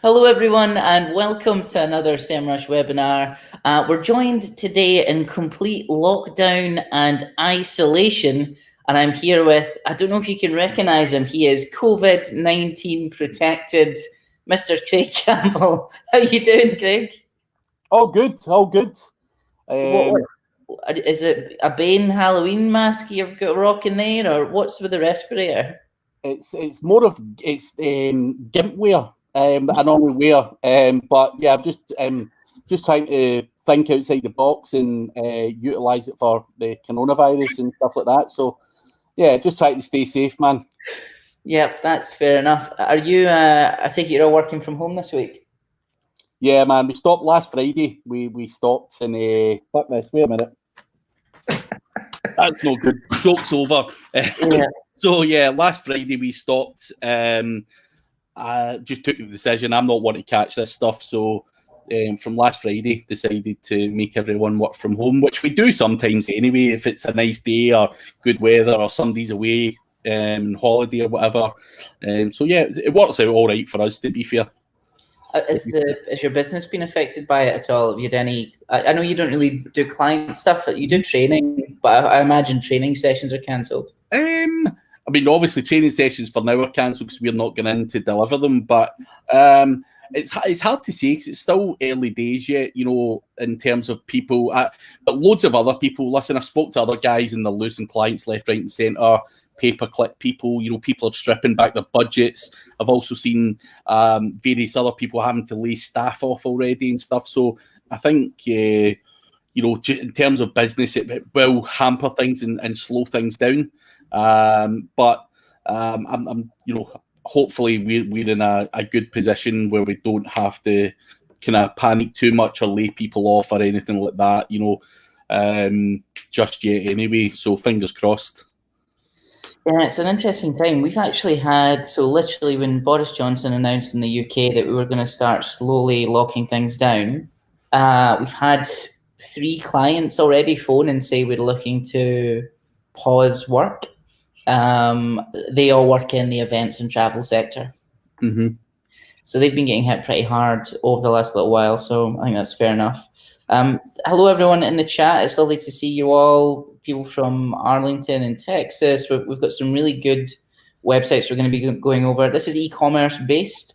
Hello, everyone, and welcome to another Semrush webinar. We're joined today in complete lockdown and isolation, and I'm here with, I don't know if you can recognize him, he is COVID-19 protected, Mr. Craig Campbell. How you doing, Craig? All good, all good. Is it a Bane Halloween mask you've got rocking there, or what's with the respirator? It's more of gimp wear that I normally wear, but yeah, I'm just trying to think outside the box and utilize it for the coronavirus and stuff like that. So yeah, just trying to stay safe, man. Yep, that's fair enough. Are you? I take it you're all working from home this week. Yeah, man. We stopped last Friday. We stopped and fuck this. Wait a minute. That's no good. Joke's over. Yeah. So yeah, last Friday we stopped. I just took the decision. I'm not one to catch this stuff, so from last Friday decided to make everyone work from home, which we do sometimes anyway. If it's a nice day or good weather or somebody's away on holiday or whatever. So yeah, it works out all right for us, to be fair. Has your business been affected by it at all? Have you had any? I know you don't really do client stuff. You do training, but I imagine training sessions are cancelled. I mean, obviously, training sessions for now are cancelled because we're not going in to deliver them. But it's hard to say because it's still early days yet, you know, in terms of people. But loads of other people. Listen, I've spoke to other guys and they're losing clients left, right, and centre. Pay-per-click people, you know, people are stripping back their budgets. I've also seen various other people having to lay staff off already and stuff. So I think, you know, in terms of business, it will hamper things and slow things down. But I'm, you know, hopefully we're in a good position where we don't have to kind of panic too much or lay people off or anything like that, you know, just yet anyway. So fingers crossed. Yeah, it's an interesting time. We've actually had, so literally when Boris Johnson announced in the UK that we were going to start slowly locking things down, we've had 3 clients already phone and say we're looking to pause work. They all work in the events and travel sector. Mm-hmm. So they've been getting hit pretty hard over the last little while. So I think that's fair enough. Hello, everyone in the chat. It's lovely to see you all. People from Arlington and Texas. We've got some really good websites we're going to be going over. This is e-commerce based.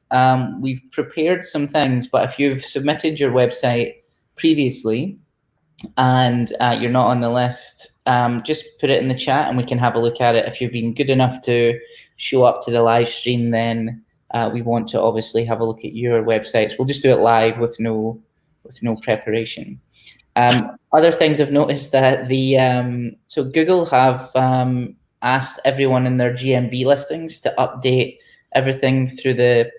We've prepared some things, but if you've submitted your website previously and you're not on the list, just put it in the chat and we can have a look at it. If you've been good enough to show up to the live stream, then we want to obviously have a look at your websites. We'll just do it live with no preparation. Other things I've noticed that so Google have asked everyone in their GMB listings to update everything through the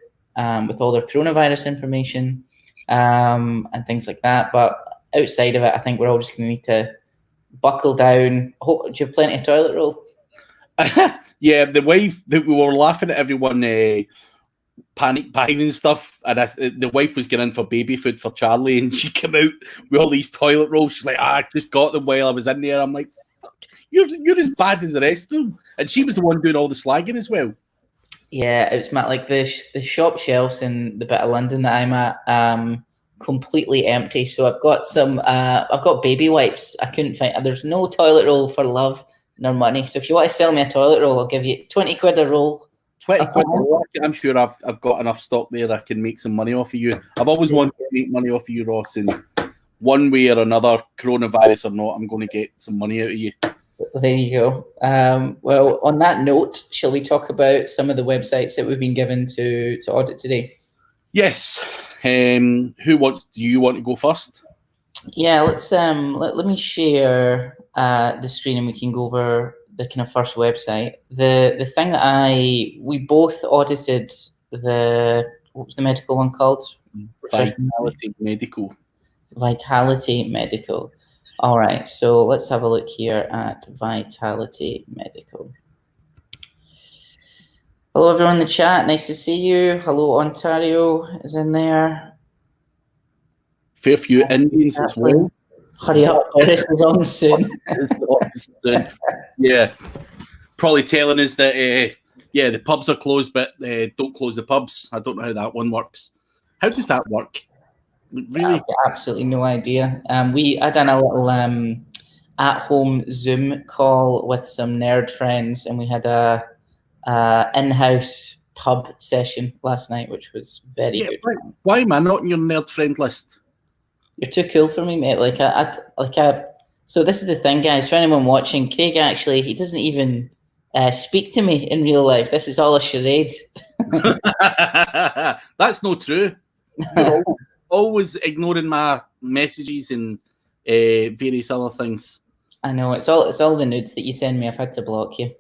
with all their coronavirus information and things like that. But outside of it, I think we're all just going to need to buckle down. Do you have plenty of toilet roll? Yeah, the wife that we were laughing at everyone panic buying and stuff, and the wife was getting in for baby food for Charlie, and she came out with all these toilet rolls. She's like, I just got them while I was in there. I'm like, fuck, you're as bad as the rest of them. And she was the one doing all the slagging as well. Yeah, it's like the shop shelves in the bit of London that I'm at, completely empty. So I've got baby wipes. I couldn't find. There's no toilet roll for love nor money. So if you want to sell me a toilet roll, I'll give you 20 quid a roll. 20 quid a roll. I'm sure I've got enough stock there I can make some money off of you. I've always wanted to make money off of you, Ross, and one way or another, coronavirus or not, I'm going to get some money out of you. There you go. Well, on that note, shall we talk about some of the websites that we've been given to audit today? Yes. Do you want to go first? Yeah, let's let me share the screen and we can go over the kind of first website. The thing that we both audited what was the medical one called? Vitality Medical. Vitality Medical. All right, so let's have a look here at Vitality Medical. Hello, everyone in the chat. Nice to see you. Hello, Ontario is in there. Fair few Indians as well. Hurry up, Boris is on soon. Yeah, probably telling us that, the pubs are closed, but don't close the pubs. I don't know how that one works. How does that work? Really? I've got absolutely no idea. I done a little at-home Zoom call with some nerd friends, and we had a in-house pub session last night, which was very good. Why am I not on your nerd friend list? You're too cool for me, mate. So this is the thing, guys. For anyone watching, Craig actually, he doesn't even speak to me in real life. This is all a charade. That's not true. You're always ignoring my messages and various other things. I know, it's all the nudes that you send me. I've had to block you.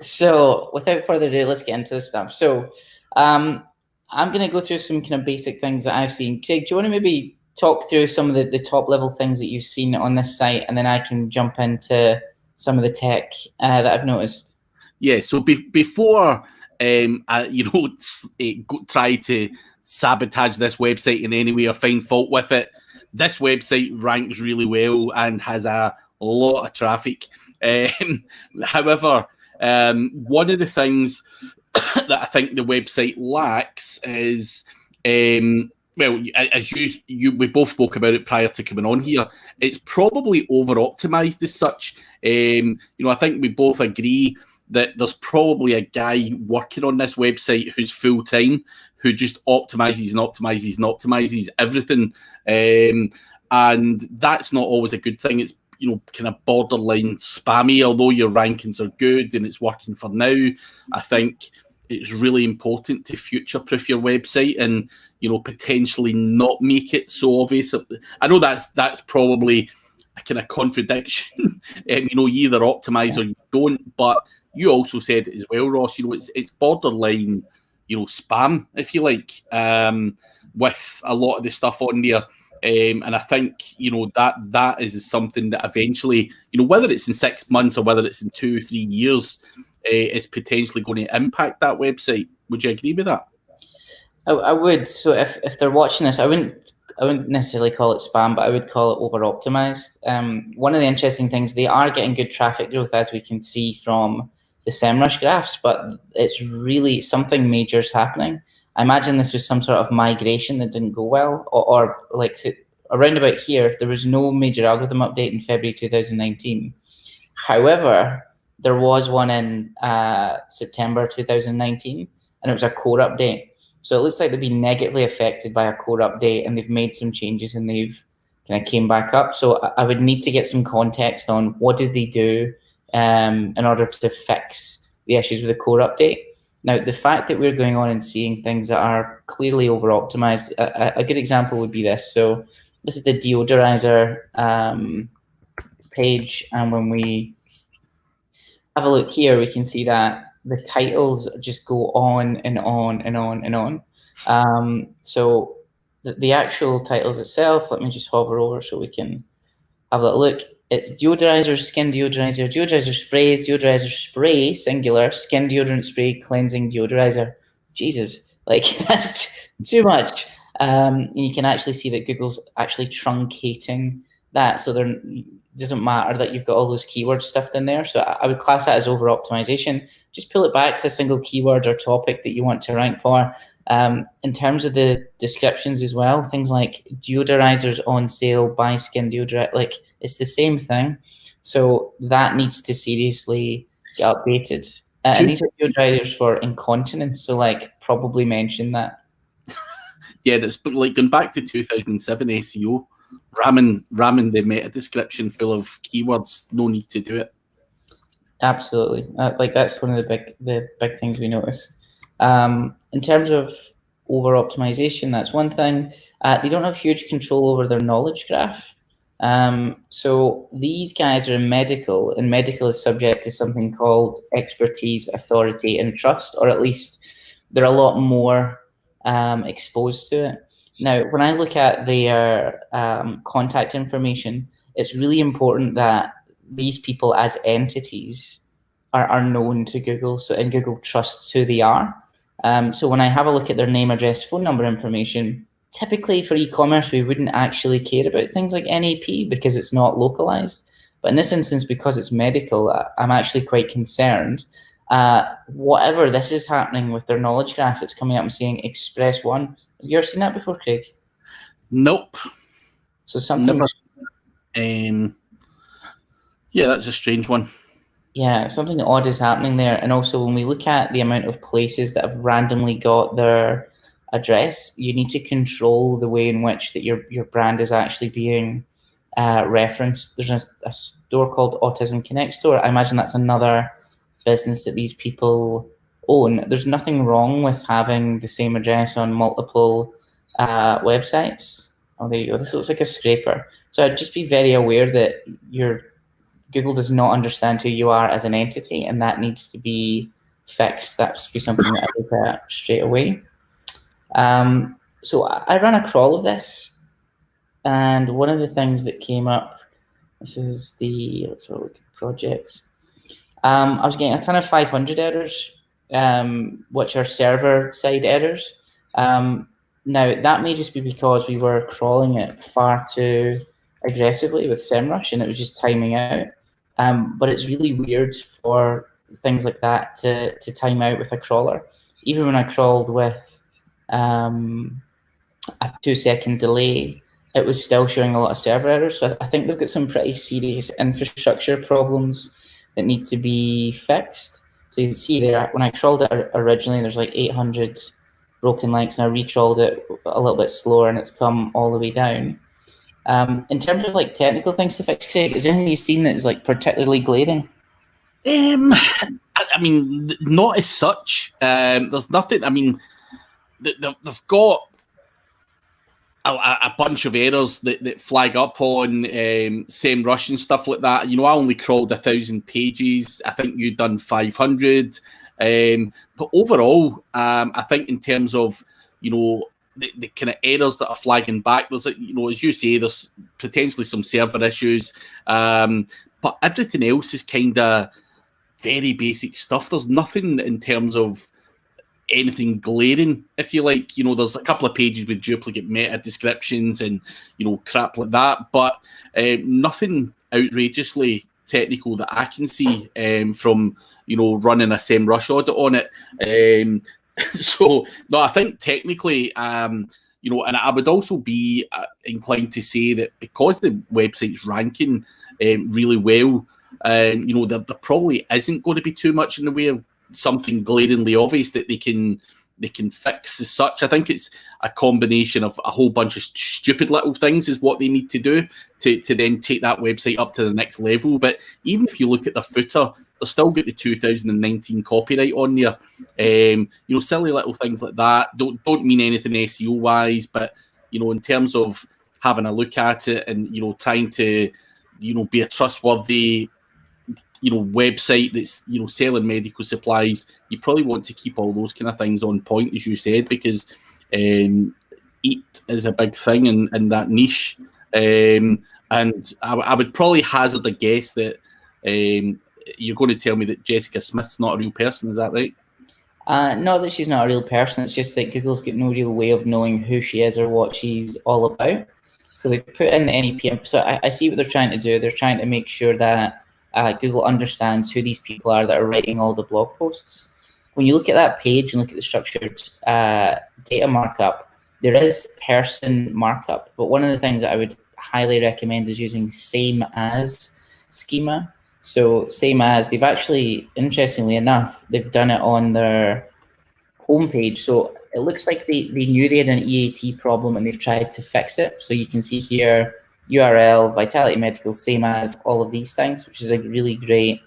So without further ado, let's get into the stuff. So I'm going to go through some kind of basic things that I've seen. Craig, do you want to maybe talk through some of the top level things that you've seen on this site, and then I can jump into some of the tech that I've noticed? Yeah, so before try to sabotage this website in any way or find fault with it, this website ranks really well and has a lot of traffic. However, one of the things that I think the website lacks is, as we both spoke about it prior to coming on here, it's probably over optimized as such. I think we both agree that there's probably a guy working on this website who's full time, who just optimizes and optimizes and optimizes everything, and that's not always a good thing. It's kind of borderline spammy. Although your rankings are good and it's working for now, I think it's really important to future-proof your website and potentially not make it so obvious. I know that's probably a kind of contradiction. You either optimize or you don't, but you also said it as well, Ross. It's borderline, spam, if you like, with a lot of the stuff on there. And I think that is something that eventually, whether it's in 6 months or whether it's in 2 or 3 years, is potentially going to impact that website. Would you agree with that? I would. So if they're watching this, I wouldn't necessarily call it spam, but I would call it over optimized. One of the interesting things, they are getting good traffic growth, as we can see from the Semrush graphs, but it's really something major is happening. I imagine this was some sort of migration that didn't go well, or around about here, there was no major algorithm update in February 2019. However, there was one in September 2019, and it was a core update. So it looks like they've been negatively affected by a core update, and they've made some changes and they've kind of came back up. So I would need to get some context on what did they do in order to fix the issues with the core update. Now, the fact that we're going on and seeing things that are clearly over-optimized, a good example would be this. So this is the deodorizer page, and when we have a look here, we can see that the titles just go on and on and on and on. So the actual titles itself, let me just hover over so we can have a look. It's deodorizer, skin deodorizer, deodorizer sprays, deodorizer spray, singular, skin deodorant spray, cleansing deodorizer. Jesus, that's too much. You can actually see that Google's actually truncating that. So it doesn't matter that you've got all those keywords stuffed in there. So I would class that as over optimization. Just pull it back to a single keyword or topic that you want to rank for. In terms of the descriptions as well, things like deodorizers on sale, buy skin deodorant, it's the same thing. So that needs to seriously get updated. And these are deodorizers for incontinence, so probably mention that. Yeah, that's going back to 2007 SEO, ramming the meta description full of keywords. No need to do it. Absolutely, that's one of the big things we noticed. In terms of over optimization, that's one thing. They don't have huge control over their knowledge graph. So these guys are in medical, and medical is subject to something called expertise, authority, and trust, or at least they're a lot more exposed to it. Now, when I look at their contact information, it's really important that these people as entities are known to Google, and Google trusts who they are. So when I have a look at their name, address, phone number information, typically for e-commerce, we wouldn't actually care about things like NAP because it's not localized. But in this instance, because it's medical, I'm actually quite concerned. whatever this is happening with their knowledge graph, it's coming up and saying Express 1. Have you ever seen that before, Craig? Nope. So something... Never. Yeah, that's a strange one. Yeah, something odd is happening there. And also, when we look at the amount of places that have randomly got their address, you need to control the way in which that your brand is actually being referenced. There's a store called Autism Connect Store. I imagine that's another business that these people own. There's nothing wrong with having the same address on multiple websites. Oh, there you go. This looks like a scraper. So I'd just be very aware that Google does not understand who you are as an entity, and that needs to be fixed. That should be something that I look at straight away. So I ran a crawl of this, and one of the things that came up, this is the, let's have a look at the projects. I was getting a ton of 500 errors, which are server-side errors. Now, that may just be because we were crawling it far too aggressively with Semrush, and it was just timing out. But it's really weird for things like that to time out with a crawler. Even when I crawled with a 2-second delay, it was still showing a lot of server errors. So I think they've got some pretty serious infrastructure problems that need to be fixed. So you can see there, when I crawled it originally, there's like 800 broken links, and I recrawled it a little bit slower, and it's come all the way down. In terms of like technical things to fix, Craig, is there anything you've seen that is like particularly glaring? I mean, not as such. There's nothing. I mean, they've got a bunch of errors that flag up on Semrush and stuff like that. You know, I only crawled 1,000 pages. I think you've done 500. But overall, I think in terms of, you know, the kind of errors that are flagging back, there's, you know, as you say, there's potentially some server issues, but everything else is kind of very basic stuff. There's nothing in terms of anything glaring, if you like. You know, there's a couple of pages with duplicate meta descriptions and, you know, crap like that, but nothing outrageously technical that I can see from, you know, running a Semrush audit on it. So, no, I think technically, you know, and I would also be inclined to say that because the website's ranking really well, you know, there probably isn't going to be too much in the way of something glaringly obvious that they can fix as such. I think it's a combination of a whole bunch of stupid little things is what they need to do to then take that website up to the next level. But even if you look at the footer, they've still got the 2019 copyright on there. You know, silly little things like that don't mean anything SEO wise, but, you know, in terms of having a look at it and, you know, trying to, you know, be a trustworthy, you know, website that's, you know, selling medical supplies, you probably want to keep all those kind of things on point, as you said, because EAT is a big thing in that niche. And I would probably hazard a guess that you're going to tell me that Jessica Smith's not a real person. Is that right? Not that she's not a real person. It's just that Google's got no real way of knowing who she is or what she's all about. So they've put in the NEPM. So I see what they're trying to do. They're trying to make sure that Google understands who these people are that are writing all the blog posts. When you look at that page and look at the structured data markup, there is person markup. But one of the things that I would highly recommend is using same as schema. So same as, they've actually, interestingly enough, they've done it on their homepage. So it looks like they knew they had an EAT problem and they've tried to fix it. So you can see here, URL, Vitality Medical, same as, all of these things, which is a really great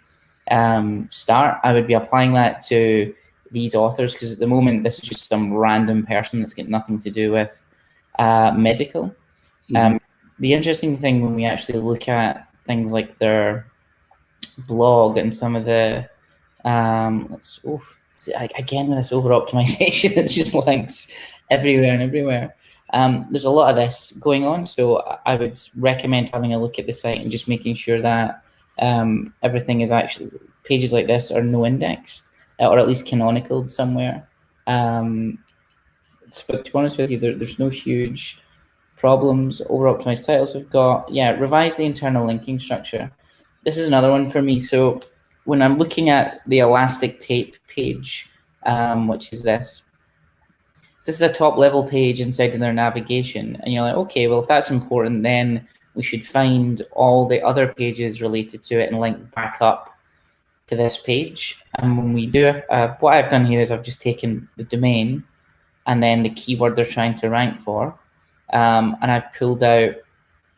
start. I would be applying that to these authors because at the moment, this is just some random person that's got nothing to do with medical. Mm-hmm. The interesting thing when we actually look at things like their blog and some of the again with this over optimization, it's just links everywhere and everywhere. There's a lot of this going on, so I would recommend having a look at the site and just making sure that everything is actually, pages like this are no indexed or at least canonicaled somewhere. But to be honest with you, there's no huge problems. Over optimized titles have got, revise the internal linking structure. This is another one for me. So when I'm looking at the elastic tape page, which is this. This is a top level page inside of their navigation. And you're like, okay, well, if that's important, then we should find all the other pages related to it and link back up to this page. And when we do, what I've done here is I've just taken the domain and then the keyword they're trying to rank for. And I've pulled out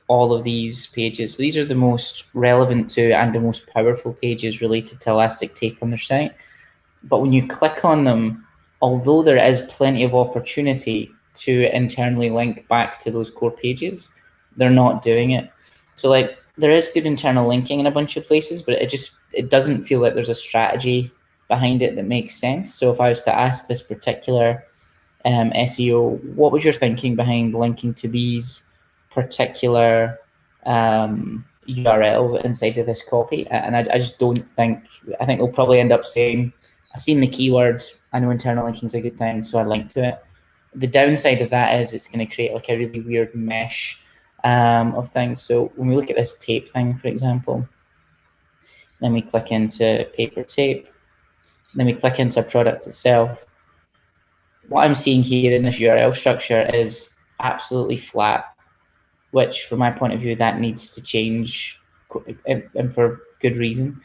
all of these pages. So these are the most relevant to and the most powerful pages related to elastic tape on their site. But when you click on them, although there is plenty of opportunity to internally link back to those core pages, they're not doing it. So like there is good internal linking in a bunch of places, but it doesn't feel like there's a strategy behind it that makes sense. So if I was to ask this particular SEO, what was your thinking behind linking to these particular URLs inside of this copy? And I just don't think, I think they'll probably end up saying, I've seen the keyword, I know internal linking is a good thing, so I link to it. The downside of that is it's going to create like a really weird mesh of things. So when we look at this tape thing, for example, then we click into paper tape, then we click into product itself. What I'm seeing here in this URL structure is absolutely flat, which from my point of view, that needs to change, and for good reason.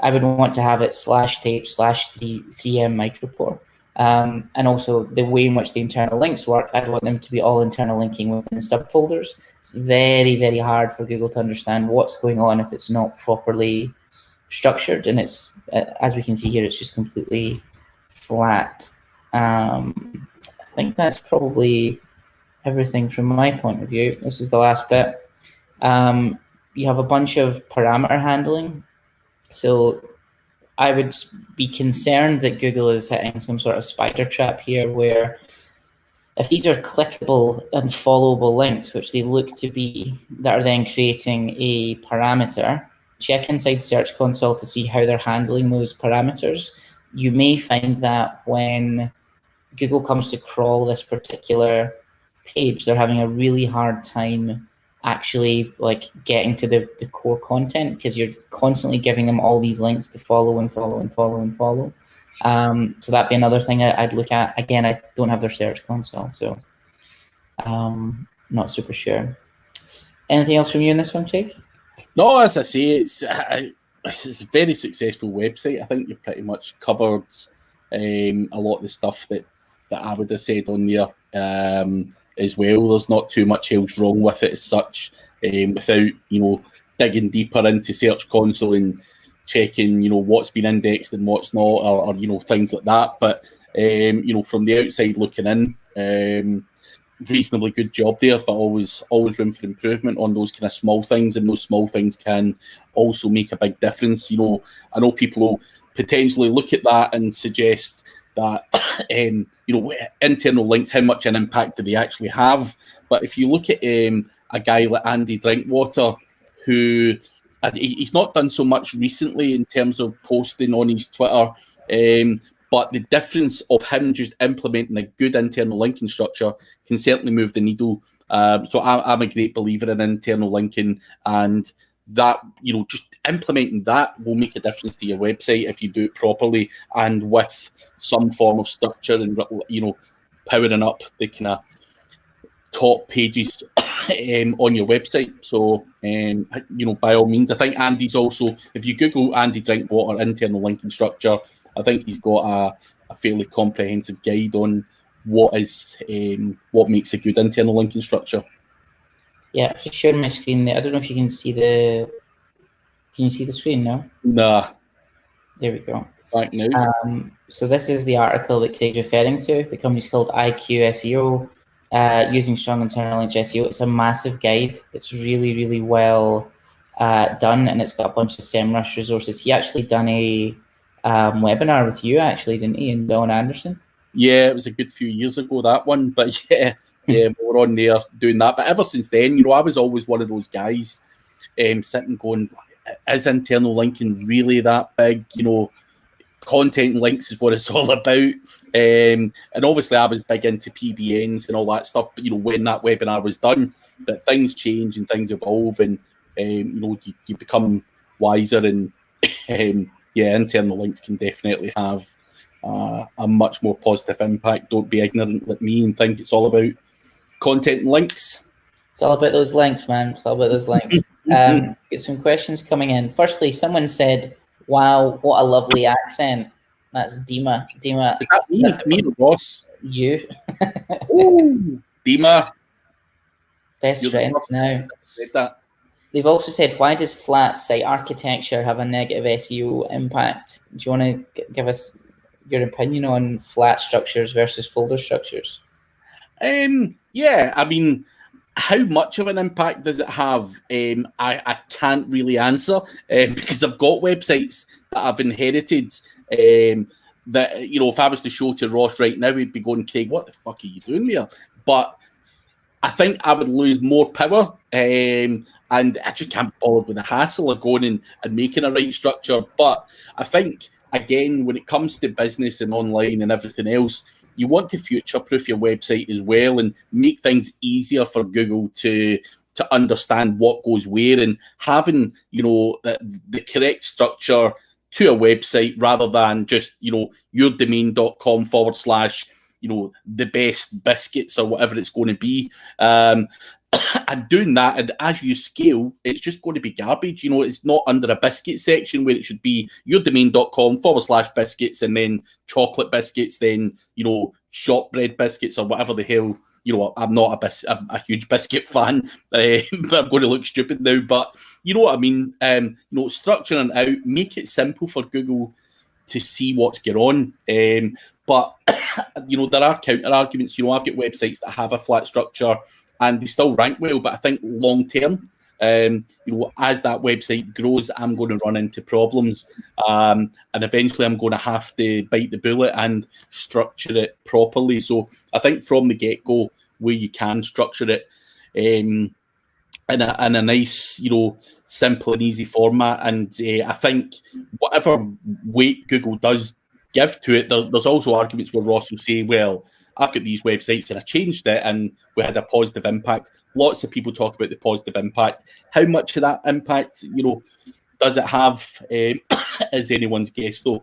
I would want to have it /tape/3M micropore. And also the way in which the internal links work, I'd want them to be all internal linking within subfolders. It's very, very hard for Google to understand what's going on if it's not properly structured. And it's, as we can see here, it's just completely flat. I think that's probably everything from my point of view. This is the last bit. You have a bunch of parameter handling. So I would be concerned that Google is hitting some sort of spider trap here, where if these are clickable and followable links, which they look to be, that are then creating a parameter, check inside Search Console to see how they're handling those parameters. You may find that when Google comes to crawl this particular page, they're having a really hard time actually like getting to the core content, because you're constantly giving them all these links to follow and follow and follow and follow. So that'd be another thing I'd look at. Again, I don't have their Search Console, so not super sure. Anything else from you in this one, Craig? No, as I say, it's a very successful website. I think you've pretty much covered a lot of the stuff that I would have said on there as well. There's not too much else wrong with it as such, without digging deeper into Search Console and checking what's been indexed and what's not, or things like that. But from the outside looking in, reasonably good job there, but always room for improvement on those kind of small things, and those small things can also make a big difference. I know people will potentially look at that and suggest that internal links, how much an impact do they actually have? But if you look at a guy like Andy Drinkwater, who he's not done so much recently in terms of posting on his Twitter, but the difference of him just implementing a good internal linking structure can certainly move the needle. So I'm a great believer in internal linking, and that just implementing that will make a difference to your website if you do it properly and with some form of structure, and powering up the kind of top pages on your website. So by all means, I think Andy's also, if you Google Andy Drinkwater internal linking structure, I think he's got a fairly comprehensive guide on what makes a good internal linking structure. Yeah, just sharing my screen there. I don't know if you can see the. Can you see the screen now? Nah. There we go. Right now. So this is the article that Craig's referring to. The company's called IQ SEO, using strong internal links SEO. It's a massive guide. It's really, really well done, and it's got a bunch of Semrush resources. He actually done a webinar with you, actually, didn't he, and Don Anderson? Yeah, it was a good few years ago, that one. But yeah, we were on there doing that. But ever since then, I was always one of those guys sitting going, is internal linking really that big? Content links is what it's all about. And obviously I was big into PBNs and all that stuff, but when that webinar was done, but things change and things evolve, and you become wiser and yeah, internal links can definitely have a much more positive impact. Don't be ignorant like me and think it's all about content and links. It's all about those links, man. It's all about those links. Get some questions coming in. Firstly, someone said, "Wow, what a lovely accent." That's Dima. Dima, is that me? that's Me or Ross? You. Ooh, Dima. Best friends now. They've also said, why does flat site architecture have a negative SEO impact? Do you want to give us your opinion on flat structures versus folder structures? Yeah, I mean, how much of an impact does it have? I can't really answer because I've got websites that I've inherited that, you know, if I was to show to Ross right now, he'd be going, Craig, what the fuck are you doing there? But I think I would lose more power, and I just can't bother with the hassle of going and making a right structure. But I think, again, when it comes to business and online and everything else, you want to future-proof your website as well and make things easier for Google to understand what goes where, and having, you know, the correct structure to a website rather than just, you know, yourdomain.com / you know, the best biscuits or whatever it's going to be. And doing that, and as you scale, it's just going to be garbage. You know, it's not under a biscuit section where it should be yourdomain.com / biscuits, and then chocolate biscuits, then, you know, shortbread biscuits or whatever the hell. You know, I'm not a huge biscuit fan, but I'm going to look stupid now. But you know what I mean? You know, structuring it out, make it simple for Google to see what's going on. But, you know, there are counter arguments. You know, I've got websites that have a flat structure and they still rank well. But I think long term, you know, as that website grows, I'm going to run into problems. And eventually I'm going to have to bite the bullet and structure it properly. So I think from the get-go, where you can structure it in a nice, you know, simple and easy format. And I think whatever weight Google does give to it, there's also arguments where Ross will say, well, I've got these websites and I changed it and we had a positive impact. Lots of people talk about the positive impact. How much of that impact, you know, does it have is anyone's guess, though.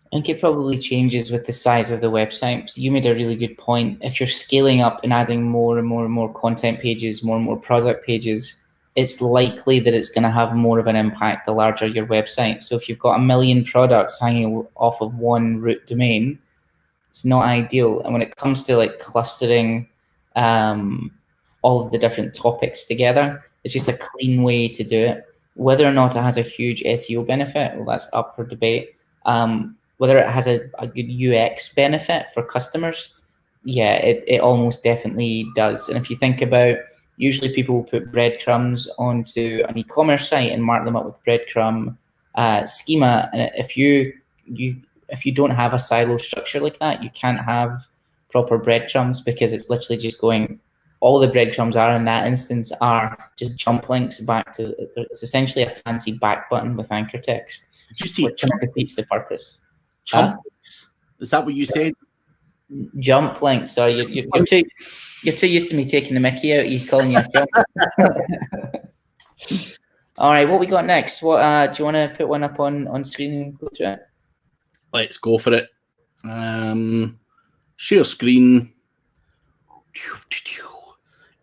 I think it probably changes with the size of the website. So you made a really good point. If you're scaling up and adding more and more and more content pages, more and more product pages, it's likely that it's going to have more of an impact the larger your website. So if you've got 1 million products hanging off of one root domain, it's not ideal. And when it comes to like clustering all of the different topics together, it's just a clean way to do it. Whether or not it has a huge SEO benefit, well, that's up for debate. Whether it has a good UX benefit for customers, yeah, it almost definitely does. And if you think about, usually people will put breadcrumbs onto an e-commerce site and mark them up with breadcrumb schema. And if you don't have a silo structure like that, you can't have proper breadcrumbs, because it's literally just going, all the breadcrumbs are in that instance are just jump links back to, it's essentially a fancy back button with anchor text. Did you see which defeats the purpose? Jump links? Is that what you said? Jump links. So you're too used to me taking the mickey out. You calling you a jump? All right, what we got next? What do you want to put one up on screen and go through it? Let's go for it. Share screen.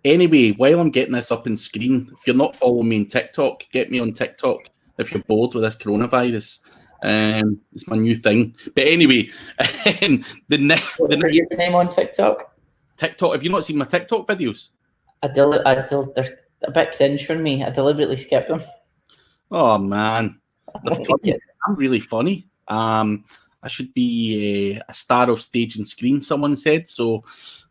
Anyway, while I'm getting this up on screen, if you're not following me on TikTok, get me on TikTok if you're bored with this coronavirus. It's my new thing. But anyway, the your name on TikTok? TikTok. Have you not seen my TikTok videos? They're a bit cringe for me. I deliberately skipped them. Oh man, I'm really funny. I should be a star of stage and screen, someone said. So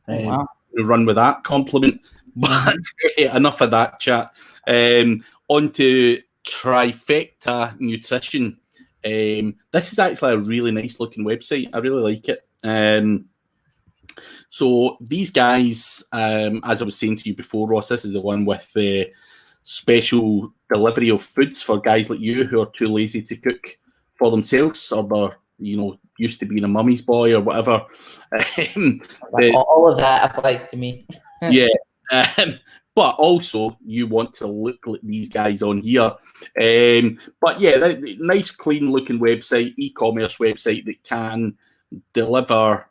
wow. We'll run with that compliment. But enough of that chat. On to Trifecta Nutrition. This is actually a really nice looking website. I really like it. So these guys, as I was saying to you before, Ross, this is the one with the special delivery of foods for guys like you who are too lazy to cook for themselves, or they're, you know, used to being a mummy's boy or whatever. All of that applies to me. Yeah. but also you want to look like these guys on here. But yeah, nice, clean looking website, e-commerce website that can deliver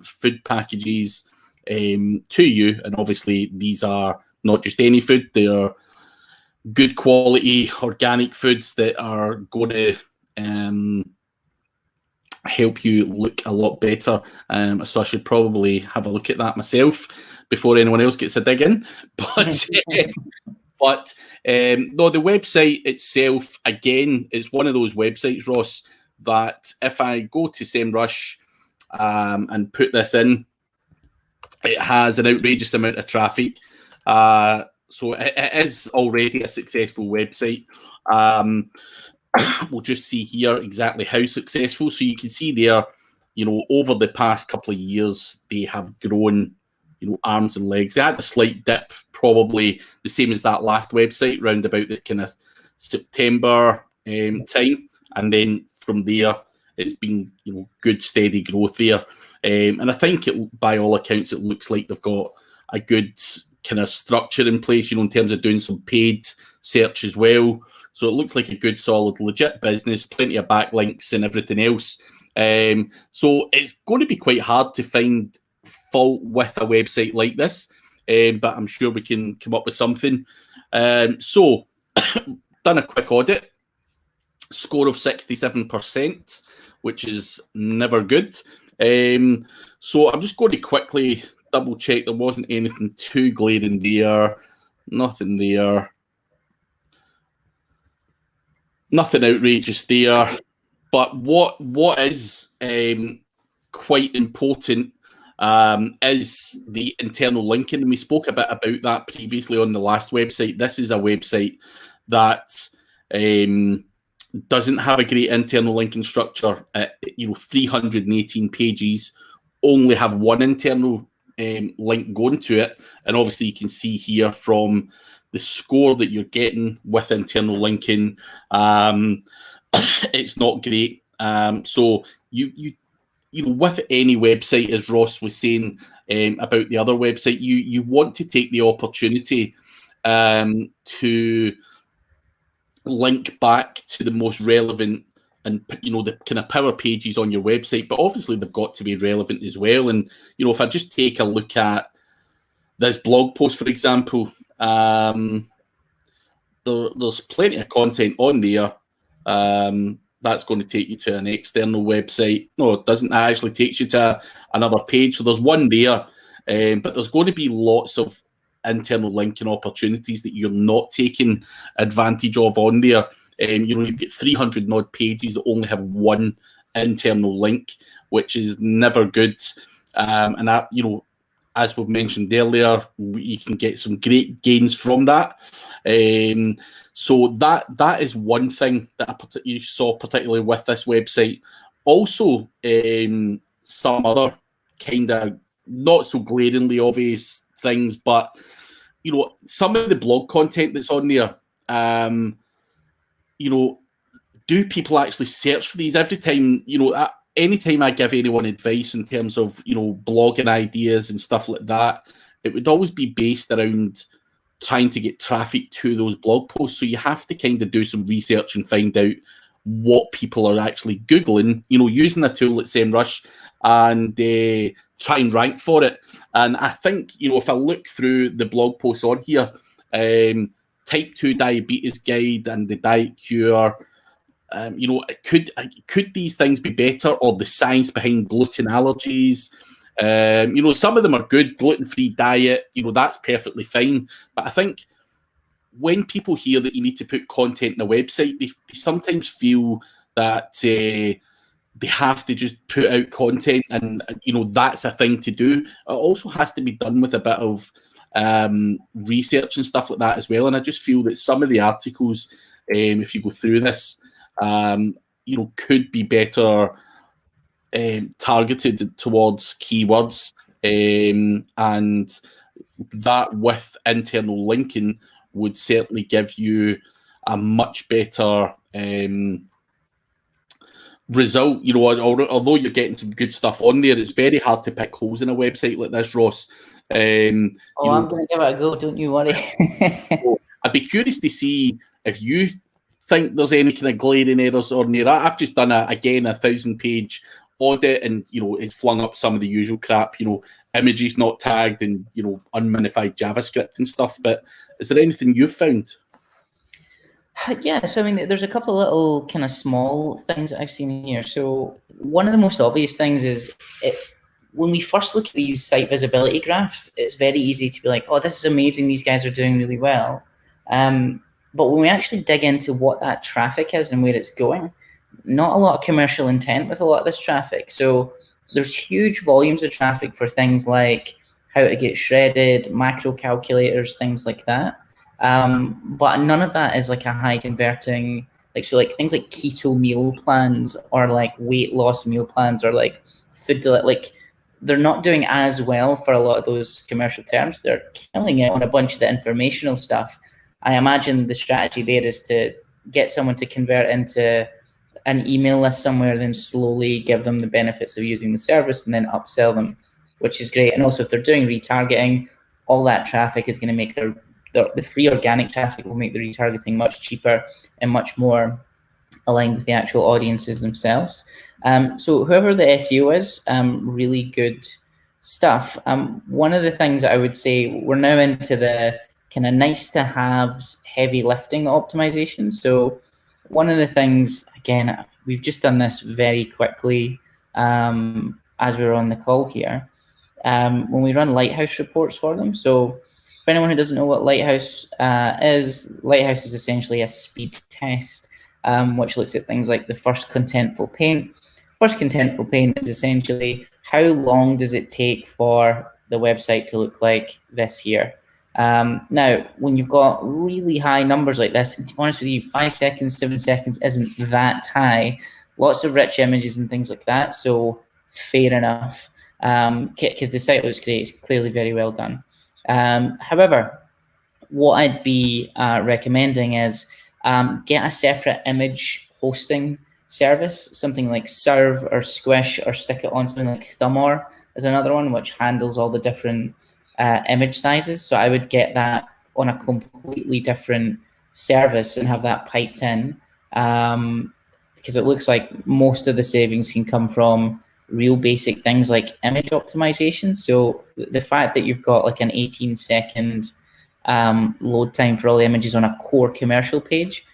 food packages to you. And obviously these are not just any food, they are good quality organic foods that are going to help you look a lot better. So I should probably have a look at that myself before anyone else gets a dig in. But no, the website itself, again, it's one of those websites, Ross, that if I go to Semrush and put this in, it has an outrageous amount of traffic. So it is already a successful website. We'll just see here exactly how successful. So you can see there, over the past couple of years, they have grown, arms and legs. They had a slight dip, probably the same as that last website, round about the kind of September time. And then from there, it's been, good, steady growth there. And I think by all accounts, it looks like they've got a good kind of structure in place, in terms of doing some paid search as well. So it looks like a good, solid, legit business, plenty of backlinks and everything else. So it's going to be quite hard to find fault with a website like this, but I'm sure we can come up with something. So done a quick audit, score of 67%, which is never good. So I'm just going to quickly double check there wasn't anything too glaring there. Nothing there. Nothing outrageous there. But what is quite important is the internal linking. And we spoke a bit about that previously on the last website. This is a website that doesn't have a great internal linking structure. 318 pages, only have one internal link going to it. And obviously you can see here from the score that you're getting with internal linking, it's not great. So you with any website, as Ross was saying about the other website, you want to take the opportunity to link back to the most relevant and the kind of power pages on your website, but obviously they've got to be relevant as well. And if I just take a look at this blog post, for example, there's plenty of content on there. That's going to take you to an external website. No, it doesn't. It actually takes you to another page. So there's one there, but there's going to be lots of internal linking opportunities that you're not taking advantage of on there. You get 300 odd pages that only have one internal link, which is never good. And that, as we've mentioned earlier, you can get some great gains from that. So that is one thing that you saw particularly with this website. Also, some other kind of not so glaringly obvious things, but some of the blog content that's on there, do people actually search for these every time? Anytime I give anyone advice in terms of blogging ideas and stuff like that, it would always be based around trying to get traffic to those blog posts. So you have to kind of do some research and find out what people are actually Googling, using a tool like Semrush, and try and rank for it. And I think, if I look through the blog posts on here, type 2 diabetes guide and the diet cure, could these things be better, or the science behind gluten allergies? Some of them are good. Gluten-free diet, that's perfectly fine. But I think when people hear that you need to put content on a website, they sometimes feel that they have to just put out content, and that's a thing to do. It also has to be done with a bit of research and stuff like that as well. And I just feel that some of the articles, if you go through this, could be better targeted towards keywords, and that with internal linking would certainly give you a much better result. You know, although you're getting some good stuff on there, it's very hard to pick holes in a website like this, Ross. I'm going to give it a go. Don't you worry. I'd be curious to see if you think there's any kind of glaring errors on there. I've just done a 1,000-page audit, and it's flung up some of the usual crap. Images not tagged, and unminified JavaScript and stuff. But is there anything you've found? Yeah, so I mean, there's a couple of little kind of small things that I've seen here. So one of the most obvious things is when we first look at these site visibility graphs, it's very easy to be like, oh, this is amazing, these guys are doing really well. But when we actually dig into what that traffic is and where it's going, not a lot of commercial intent with a lot of this traffic. So there's huge volumes of traffic for things like how to get shredded, macro calculators, things like that. But none of that is like a high converting, like things like keto meal plans or like weight loss meal plans or like food, like they're not doing as well for a lot of those commercial terms. They're killing it on a bunch of the informational stuff. I imagine the strategy there is to get someone to convert into an email list somewhere, then slowly give them the benefits of using the service and then upsell them, which is great. And also if they're doing retargeting, all that traffic is going to make the free organic traffic will make the retargeting much cheaper and much more aligned with the actual audiences themselves. So whoever the SEO is, really good stuff. One of the things that I would say, we're now into the kind of nice to haves, heavy lifting optimization. So one of the things, again, we've just done this very quickly as we were on the call here, when we run Lighthouse reports for them. So for anyone who doesn't know what Lighthouse is essentially a speed test, which looks at things like the first contentful paint. First contentful paint is essentially how long does it take for the website to look like this here. Now, when you've got really high numbers like this, to be honest with you, 5 seconds, 7 seconds isn't that high. Lots of rich images and things like that, so fair enough. Because the site looks great, it's clearly very well done. However, what I'd be recommending is get a separate image hosting service, something like Serve or Squish, or stick it on something like Thumbor is another one, which handles all the different image sizes. So I would get that on a completely different service and have that piped in, because it looks like most of the savings can come from real basic things like image optimization. So the fact that you've got like an 18-second load time for all the images on a core commercial page.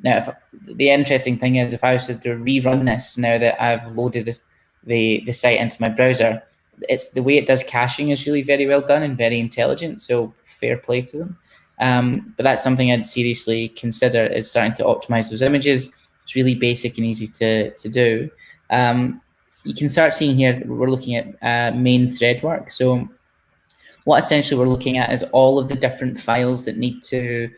Now, the interesting thing is, if I was to rerun this now that I've loaded the site into my browser, it's the way it does caching is really very well done and very intelligent. So fair play to them. But that's something I'd seriously consider, is starting to optimize those images. It's really basic and easy to do. You can start seeing here, we're looking at main thread work. So what essentially we're looking at is all of the different files that need to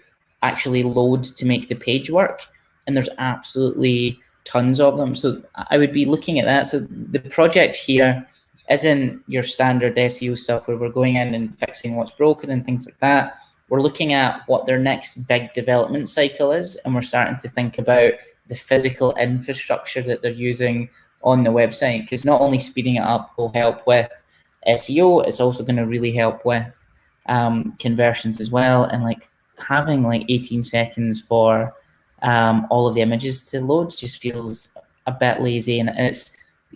actually load to make the page work. And there's absolutely tons of them. So I would be looking at that. So the project here isn't your standard SEO stuff where we're going in and fixing what's broken and things like that. We're looking at what their next big development cycle is, and we're starting to think about the physical infrastructure that they're using on the website, because not only speeding it up will help with SEO, it's also going to really help with conversions as well. And like having like 18 seconds for all of the images to load just feels a bit lazy, and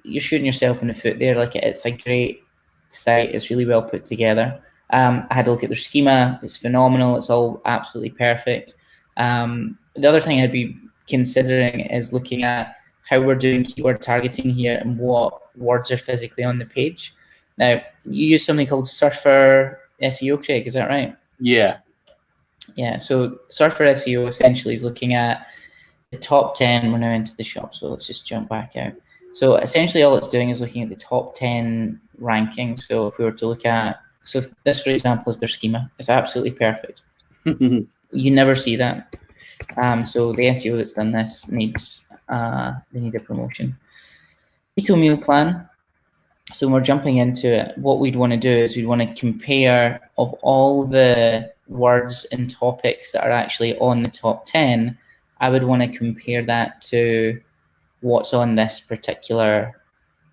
you're shooting yourself in the foot there. Like, it's a great site, it's really well put together. I had a look at their schema, it's phenomenal, it's all absolutely perfect. The other thing I'd be considering is looking at how we're doing keyword targeting here and what words are physically on the page. Now, you use something called Surfer SEO, Craig, is that right? Yeah. Yeah, so Surfer SEO essentially is looking at the top 10. We're now into the shop, so let's just jump back out. So essentially all it's doing is looking at the top 10 rankings. So if we were to look at, so this, for example, is their schema. It's absolutely perfect. You never see that. So the SEO that's done this needs, they need a promotion. Keto meal plan. So when we're jumping into it, what we'd want to do is we'd want to compare of all the words and topics that are actually on the top 10, I would want to compare that to what's on this particular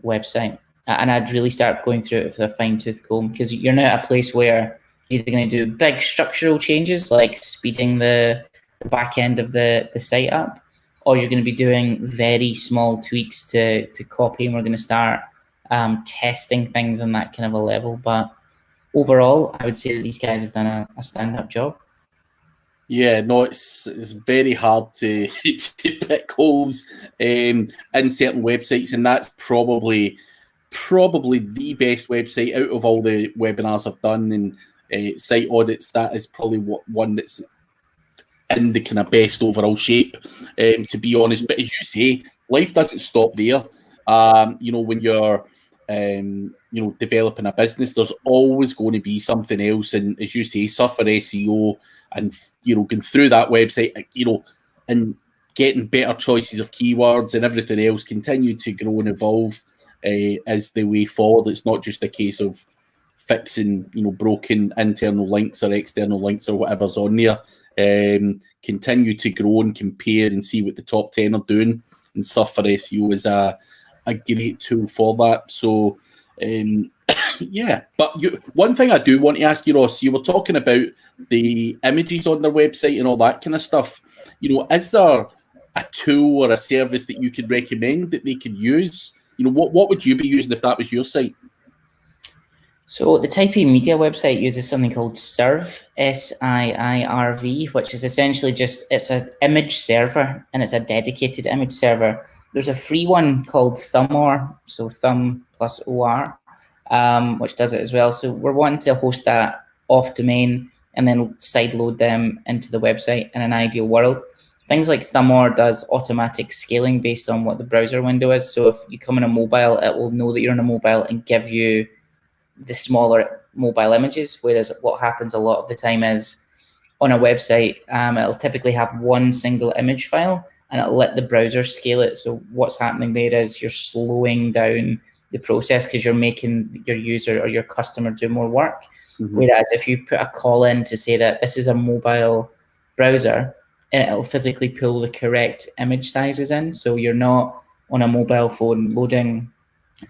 website. And I'd really start going through it with a fine-tooth comb, because you're now at a place where you're either going to do big structural changes like speeding the back end of the site up, or you're going to be doing very small tweaks to copy, and we're going to start testing things on that kind of a level. But overall, I would say that these guys have done a stand-up job. Yeah, no, it's very hard to to pick holes in certain websites, and that's probably the best website out of all the webinars I've done and site audits. That is probably one that's in the kind of best overall shape, to be honest. But as you say, life doesn't stop there. When you're developing a business, there's always going to be something else, and as you say, suffer SEO, and going through that website, and getting better choices of keywords and everything else, continue to grow and evolve as the way forward. It's not just a case of fixing broken internal links or external links or whatever's on there. Continue to grow and compare and see what the top 10 are doing, and Suffer SEO is a great tool for that. So yeah, but one thing I do want to ask you, Ross, you were talking about the images on their website and all that kind of stuff. Is there a tool or a service that you could recommend that they could use? What would you be using if that was your site? So the Type A Media website uses something called Sirv, SIIRV, which is essentially it's an image server, and it's a dedicated image server. There's a free one called Thumbor, so thumb plus OR, which does it as well. So we're wanting to host that off domain and then sideload them into the website in an ideal world. Things like Thumbor does automatic scaling based on what the browser window is. So if you come on a mobile, it will know that you're on a mobile and give you the smaller mobile images, whereas what happens a lot of the time is on a website, it'll typically have one single image file, and it'll let the browser scale it. So what's happening there is you're slowing down the process because you're making your user or your customer do more work. Mm-hmm. Whereas if you put a call in to say that this is a mobile browser, it'll physically pull the correct image sizes in. So you're not on a mobile phone loading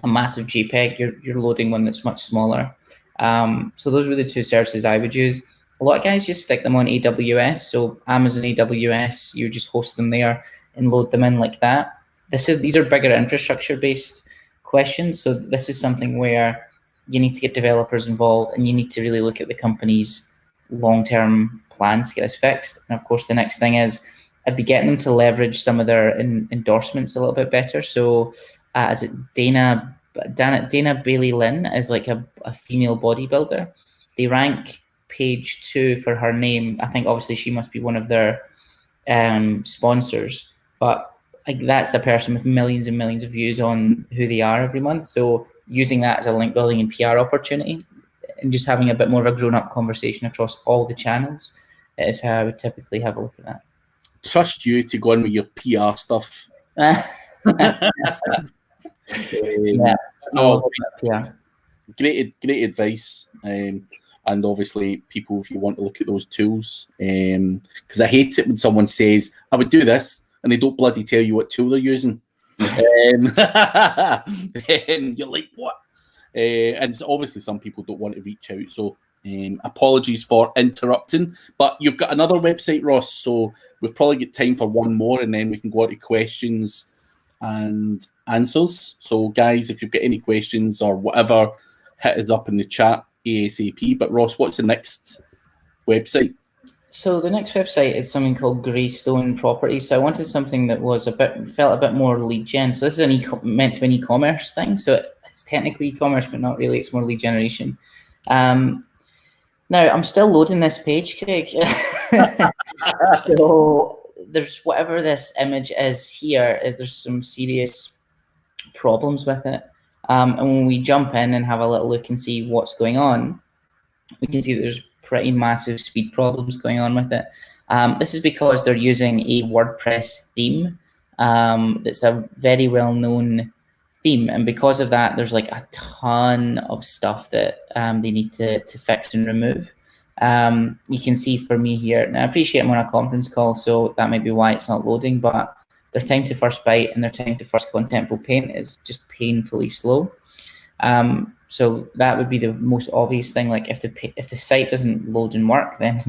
a massive JPEG, you're loading one that's much smaller. So those were the two services I would use. A lot of guys just stick them on AWS. So Amazon AWS, you just host them there and load them in like that. These are bigger infrastructure-based questions. So this is something where you need to get developers involved, and you need to really look at the company's long-term plans to get this fixed. And of course, the next thing is I'd be getting them to leverage some of their endorsements a little bit better. So is it Dana Bailey Lynn is like a female bodybuilder. They rank page 2 for her name. I think obviously she must be one of their sponsors, but that's a person with millions and millions of views on who they are every month. So using that as a link building and PR opportunity, and just having a bit more of a grown-up conversation across all the channels is how I would typically have a look at that. Trust you to go on with your PR stuff. Great advice, and obviously people, if you want to look at those tools, because I hate it when someone says I would do this and they don't bloody tell you what tool they're using. And you're like, what? And obviously some people don't want to reach out, so apologies for interrupting, but you've got another website, Ross, so we've probably got time for one more, and then we can go on to questions and answers. So guys, if you've got any questions or whatever, hit us up in the chat ASAP. But Ross, what's the next website? So the next website is something called Greystone Properties. So I wanted something that was felt a bit more lead gen. So this is meant to be an e-commerce thing. So it's technically e-commerce, but not really. It's more lead generation. Now I'm still loading this page, Craig. So there's whatever this image is here, there's some serious problems with it. And when we jump in and have a little look and see what's going on, we can see that there's pretty massive speed problems going on with it. This is because they're using a WordPress theme. It's a very well-known theme, and because of that, there's like a ton of stuff that they need to fix and remove. You can see for me here, now I appreciate I'm on a conference call, so that may be why it's not loading, but their time to first byte and their time to first contentful paint is just painfully slow. So that would be the most obvious thing. Like if the site doesn't load and work, then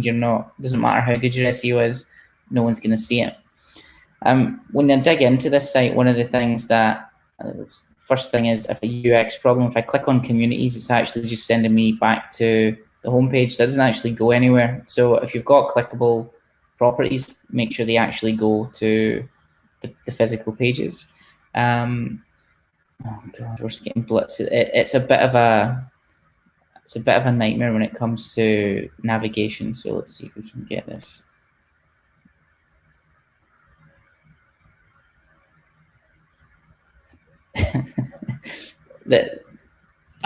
doesn't matter how good your SEO is, no one's going to see it. When I dig into this site, one of the things that first thing is if a UX problem, if I click on communities, it's actually just sending me back to the homepage. That doesn't actually go anywhere. So if you've got clickable properties, make sure they actually go to the physical pages. Oh God, we're just getting blitzed. It's a bit of a nightmare when it comes to navigation. So let's see if we can get this.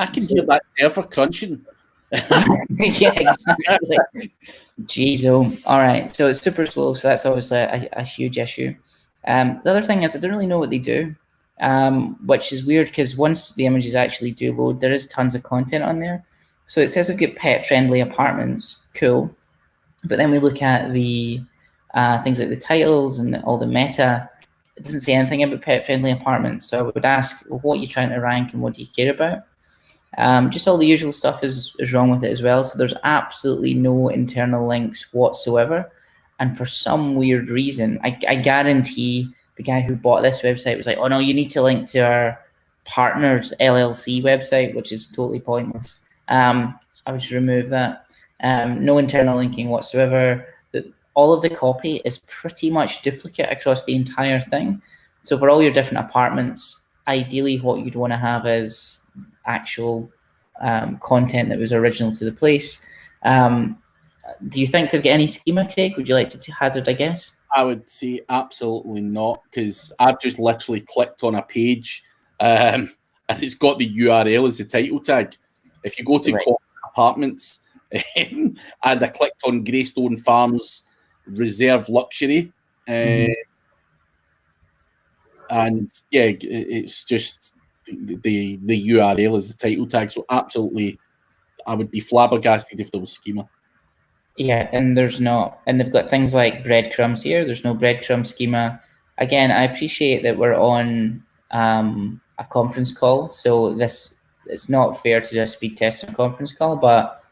I can hear that server crunching. Yeah, exactly. Jeez, all right. So it's super slow. So that's obviously a huge issue. The other thing is I don't really know what they do, which is weird because once the images actually do load, there is tons of content on there. So it says I've got pet-friendly apartments. Cool. But then we look at the things like the titles and all the meta. It doesn't say anything about pet-friendly apartments. So I would ask, well, what are you trying to rank and what do you care about? Just all the usual stuff is wrong with it as well. So there's absolutely no internal links whatsoever. And for some weird reason, I guarantee the guy who bought this website was like, oh no, you need to link to our partners LLC website, which is totally pointless. I would just remove that. No internal linking whatsoever. All of the copy is pretty much duplicate across the entire thing. So for all your different apartments, ideally what you'd want to have is actual content that was original to the place. Do you think they've got any schema, Craig? Would you like to hazard a guess? I would say absolutely not, because I've just literally clicked on a page and it's got the URL as the title tag. If you go to apartments and I clicked on Greystone Farms Reserve Luxury, and yeah, it's just the URL is the title tag. So absolutely, I would be flabbergasted if there was schema. Yeah, and there's not, and they've got things like breadcrumbs here. There's no breadcrumb schema. Again, I appreciate that we're on a conference call, so it's not fair to just speed test on a conference call, but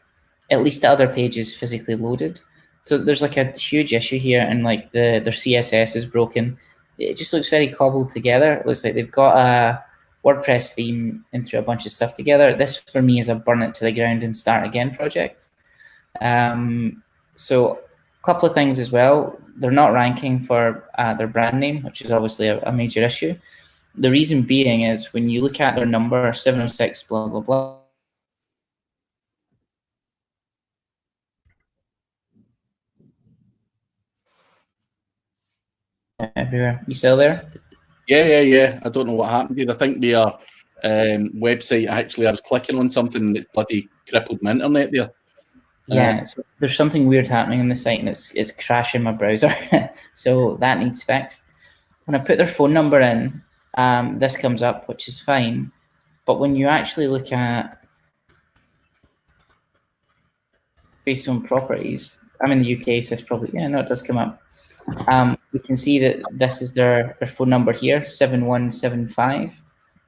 at least the other page is physically loaded. So there's like a huge issue here, and like their CSS is broken. It just looks very cobbled together. It looks like they've got a WordPress theme and threw a bunch of stuff together. This for me is a burn it to the ground and start again project. So a couple of things as well. They're not ranking for their brand name, which is obviously a major issue. The reason being is when you look at their number 706, blah, blah, blah. Everywhere. You still there? Yeah. I don't know what happened here. I think their website, actually, I was clicking on something that bloody crippled my internet there. Yeah, so there's something weird happening on the site and it's crashing my browser. So that needs fixed. When I put their phone number in, this comes up, which is fine. But when you actually look at based on properties, I'm in the UK, so it's probably, yeah, no, it does come up. We can see that this is their phone number here, 7175.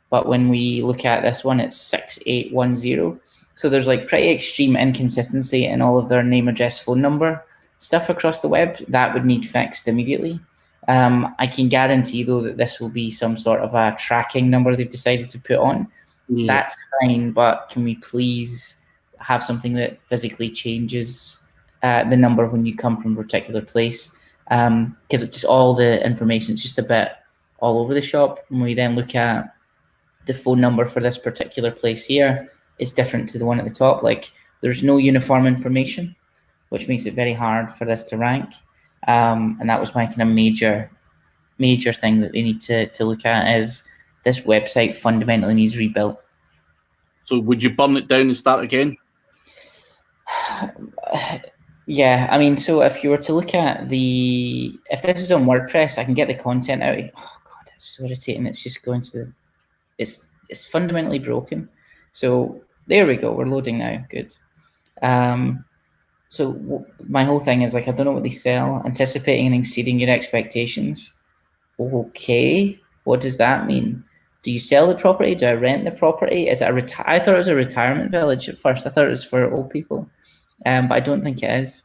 But when we look at this one, it's 6810. So there's like pretty extreme inconsistency in all of their name, address, phone number stuff across the web. That would need fixed immediately. I can guarantee though that this will be some sort of a tracking number they've decided to put on. Yeah. That's fine, but can we please have something that physically changes the number when you come from a particular place? Because it's just all the information, it's just a bit all over the shop. When we then look at the phone number for this particular place here, is different to the one at the top. Like there's no uniform information, which makes it very hard for this to rank. And that was my kind of major thing that they need to look at is this website fundamentally needs rebuilt. So would you burn it down and start again? Yeah, I mean, so if you were to look at if this is on WordPress, I can get the content out. Oh God, it's so irritating. It's just going to, it's fundamentally broken. So there we go. We're loading now. Good. So my whole thing is like, I don't know what they sell. Anticipating and exceeding your expectations. Okay, what does that mean? Do you sell the property? Do I rent the property? Is it a I thought it was a retirement village at first. I thought it was for old people, but I don't think it is.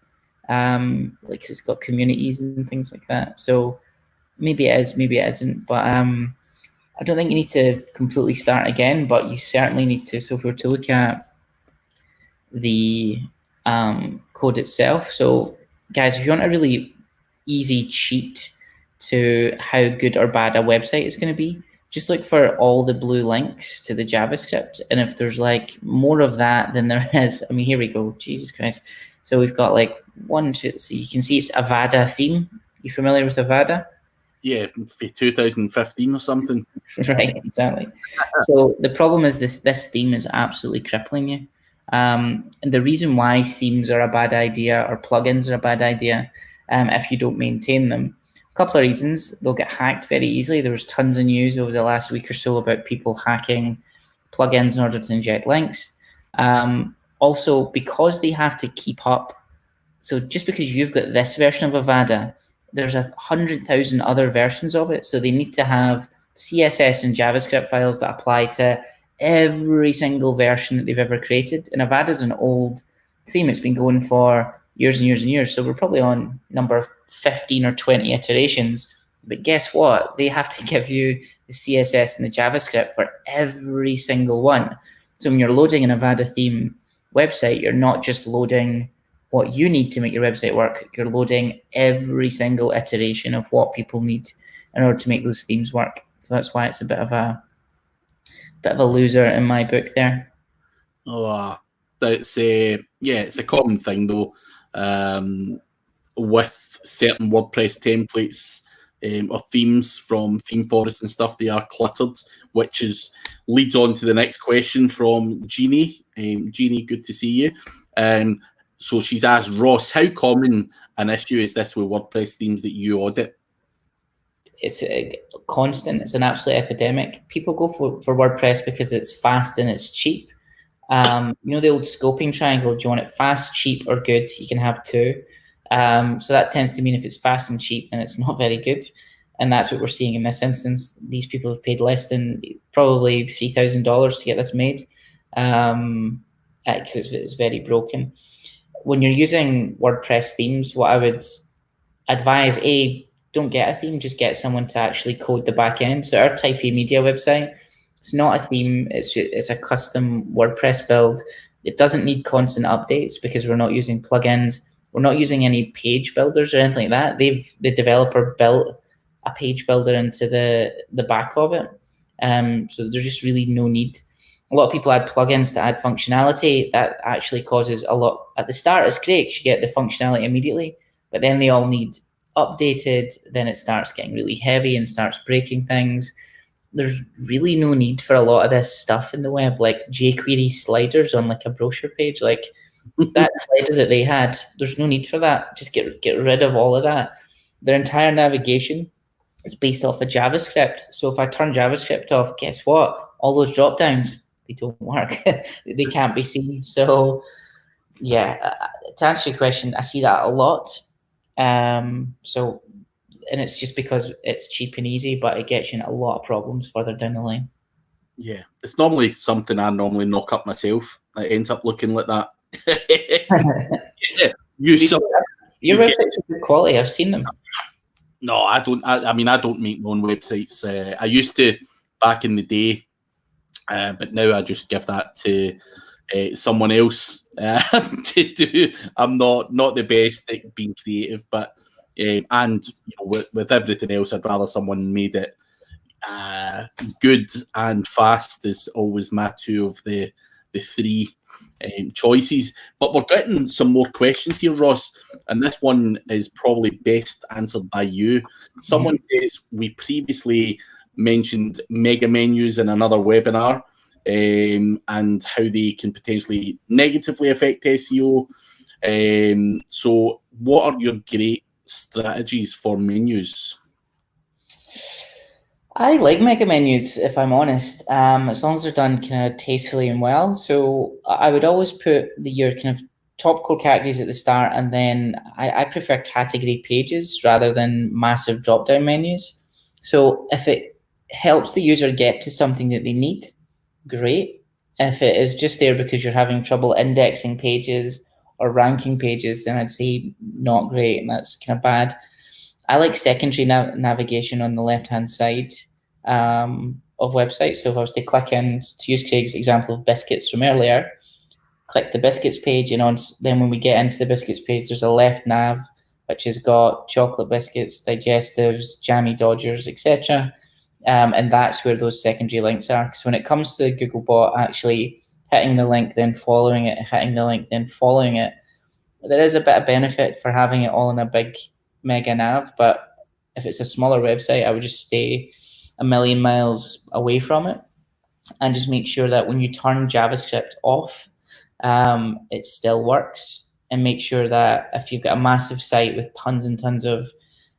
Like 'cause it's got communities and things like that. So maybe it is, maybe it isn't. But I don't think you need to completely start again, but you certainly need to. So if we were to look at the code itself, so guys, if you want a really easy cheat to how good or bad a website is going to be, just look for all the blue links to the JavaScript. And if there's like more of that than there is, I mean, here we go, Jesus Christ. So we've got like 1, 2, so you can see it's Avada theme. You familiar with Avada? Yeah, for 2015 or something. Right, exactly. So the problem is this theme is absolutely crippling you. And the reason why themes are a bad idea or plugins are a bad idea if you don't maintain them, a couple of reasons. They'll get hacked very easily. There was tons of news over the last week or so about people hacking plugins in order to inject links. Also, because they have to keep up, so just because you've got this version of Avada, there's 100,000 other versions of it. So they need to have CSS and JavaScript files that apply to every single version that they've ever created. And Avada is an old theme. It's been going for years and years and years. So we're probably on number 15 or 20 iterations. But guess what? They have to give you the CSS and the JavaScript for every single one. So when you're loading an Avada theme website, you're not just loading what you need to make your website work. You're loading every single iteration of what people need in order to make those themes work. So that's why it's a bit of a loser in my book there. Oh, that's it's a common thing though, with certain WordPress templates or themes from theme forests and stuff. They are cluttered, which leads on to the next question from Jeannie. Jeannie, good to see you. So she's asked, Ross, how common an issue is this with WordPress themes that you audit? It's a constant. It's an absolute epidemic. People go for WordPress because it's fast and it's cheap. You know the old scoping triangle. Do you want it fast, cheap, or good? You can have two. So that tends to mean if it's fast and cheap, then it's not very good. And that's what we're seeing in this instance. These people have paid less than probably $3,000 to get this made because it's very broken. When you're using WordPress themes, what I would advise, don't get a theme, just get someone to actually code the back end. So our Type A Media website, it's not a theme, it's a custom WordPress build. It doesn't need constant updates because we're not using plugins. We're not using any page builders or anything like that. The developer built a page builder into the back of it. So there's just really no need. A lot of people add plugins to add functionality. That actually causes a lot. At the start, it's great. You get the functionality immediately, but then they all need updated. Then it starts getting really heavy and starts breaking things. There's really no need for a lot of this stuff in the web, like jQuery sliders on like a brochure page. Like that slider that they had, there's no need for that. Just get rid of all of that. Their entire navigation is based off of JavaScript. So if I turn JavaScript off, guess what? All those drop downs, they don't work. They can't be seen. So yeah, to answer your question, I see that a lot. And it's just because it's cheap and easy, but it gets you in a lot of problems further down the line. Yeah, it's normally something I normally knock up myself. It ends up looking like that. Yeah, your websites are good quality. I've seen them. No, I don't. I mean, I don't make my own websites. I used to back in the day, but now I just give that to someone else to do. I'm not the best at being creative, but and with everything else, I'd rather someone made it good and fast is always my two of the three choices. But we're getting some more questions here, Ross, and this one is probably best answered by you. Someone says, we previously mentioned mega menus in another webinar and how they can potentially negatively affect SEO. So what are your great strategies for menus? I like mega menus, if I'm honest, as long as they're done kind of tastefully and well. So I would always put your kind of top core categories at the start, and then I prefer category pages rather than massive drop-down menus. So if it helps the user get to something that they need, great. If it is just there because you're having trouble indexing pages or ranking pages, then I'd say not great, and that's kind of bad. I like secondary navigation on the left-hand side of websites. So if I was to click in, to use Craig's example of biscuits from earlier, click the biscuits page, and then when we get into the biscuits page, there's a left nav, which has got chocolate biscuits, digestives, jammy Dodgers, etc. And that's where those secondary links are. Because when it comes to Googlebot actually hitting the link, then following it, hitting the link, then following it, there is a bit of benefit for having it all in a big mega nav. But if it's a smaller website, I would just stay a million miles away from it and just make sure that when you turn JavaScript off, it still works, and make sure that if you've got a massive site with tons and tons of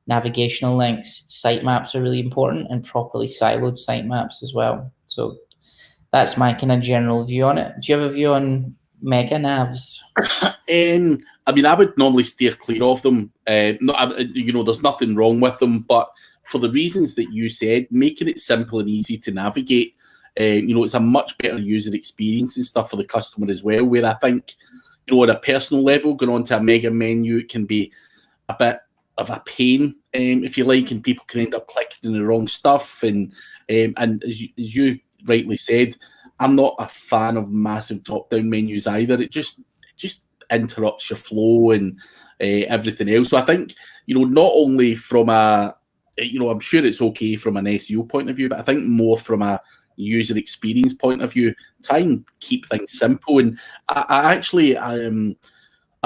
navigational links, sitemaps are really important, and properly siloed sitemaps as well. So that's my kind of general view on it. Do you have a view on mega navs? I mean, I would normally steer clear of them. There's nothing wrong with them, but for the reasons that you said, making it simple and easy to navigate, it's a much better user experience and stuff for the customer as well, where I think, at a personal level, going on to a mega menu, it can be a bit of a pain, if you like, and people can end up clicking on the wrong stuff. And as you rightly said, I'm not a fan of massive drop-down menus either. It just interrupts your flow and everything else. So I think, not only from I'm sure it's okay from an SEO point of view, but I think more from a user experience point of view, try and keep things simple. And I've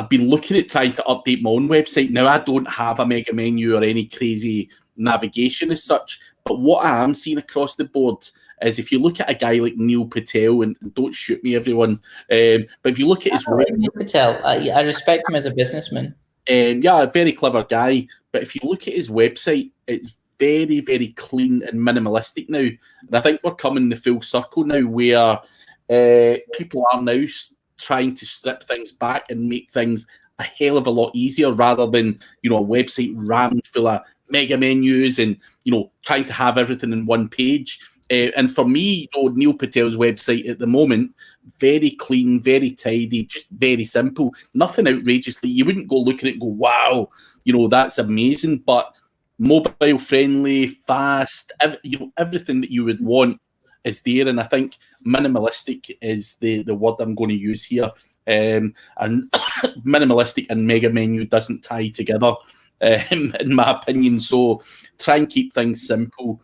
been looking at trying to update my own website. Now, I don't have a mega menu or any crazy navigation as such, but what I am seeing across the board is, if you look at a guy like Neil Patel, and don't shoot me, everyone, but if you look at his work, Neil Patel, I respect him as a businessman. Yeah, a very clever guy. But if you look at his website, it's very, very clean and minimalistic now. And I think we're coming the full circle now, where people are now trying to strip things back and make things a hell of a lot easier, rather than, a website rammed full of mega menus and, trying to have everything in one page. And for me, Neil Patel's website at the moment, very clean, very tidy, just very simple, nothing outrageously. You wouldn't go look at it and go, wow, that's amazing. But mobile friendly, fast, everything that you would want is there. And I think minimalistic is the word I'm going to use here. And minimalistic and mega menu doesn't tie together, in my opinion. So try and keep things simple,